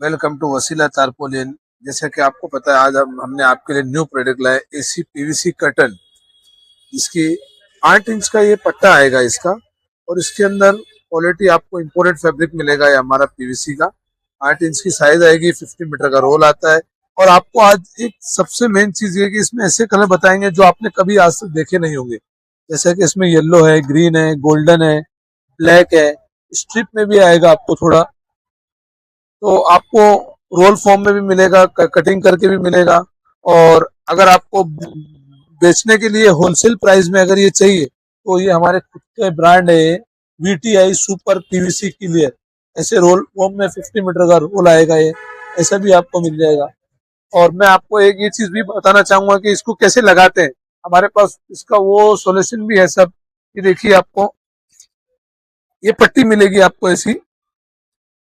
Welcome to वसीला tarpaulin. जैसा कि आपको पता है, आज हमने आपके लिए न्यू प्रोडक्ट लाया एसी पीवीसी कर्टन। इसकी 8 इंच का ये पट्टा आएगा इसका, और इसके अंदर क्वालिटी आपको इम्पोर्टेड फैब्रिक मिलेगा। ये हमारा पीवीसी का 8 इंच की साइज आएगी, 50 मीटर का रोल आता है। और आपको आज एक सबसे मेन चीज ये कि इसमें ऐसे कलर बताएंगे जो आपने कभी आज तक देखे नहीं होंगे। जैसे कि इसमें येलो है, ग्रीन है, गोल्डन है, ब्लैक है, स्ट्रिप में भी आएगा आपको थोड़ा। तो आपको रोल फॉर्म में भी मिलेगा, कटिंग करके भी मिलेगा। और अगर आपको बेचने के लिए होलसेल प्राइस में अगर ये चाहिए तो ये हमारे खुद के ब्रांड है, वीटीआई सुपर पीवीसी क्लियर। ऐसे रोल फॉर्म में 50 मीटर का रोल आएगा, ये ऐसा भी आपको मिल जाएगा। और मैं आपको एक ये चीज भी बताना चाहूंगा कि इसको कैसे लगाते हैं। हमारे पास इसका वो सॉल्यूशन भी है सब। ये देखिए, आपको ये पट्टी मिलेगी आपको ऐसी।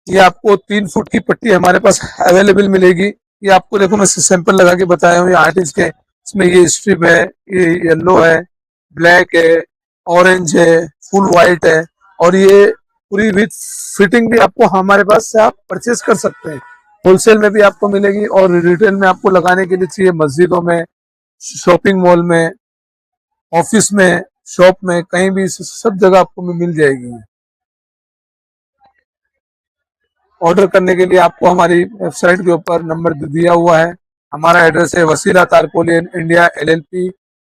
ये आपको 3 फुट की पट्टी हमारे पास अवेलेबल मिलेगी। ये आपको देखो, मैं सैंपल लगा के बताया हूँ। ये 8 इंच के, इसमें ये स्ट्रिप है, ये येलो है, ब्लैक है, ऑरेंज है, फुल व्हाइट है। और ये पूरी विथ फिटिंग भी आपको हमारे पास से आप परचेज कर सकते हैं। होलसेल में भी आपको मिलेगी, और रिटेल में आपको लगाने के लिए चाहिए मस्जिदों में, शॉपिंग मॉल में, ऑफिस में, शॉप में, कहीं भी सब जगह आपको मिल जाएगी। ऑर्डर करने के लिए आपको हमारी वेबसाइट के ऊपर नंबर दिया हुआ है। हमारा एड्रेस है वसीला तारपोलियन इंडिया एलएलपी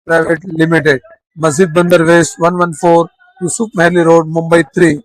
प्राइवेट लिमिटेड, मस्जिद बंदर वेस्ट 114, यूसुफ महली रोड, मुंबई 3।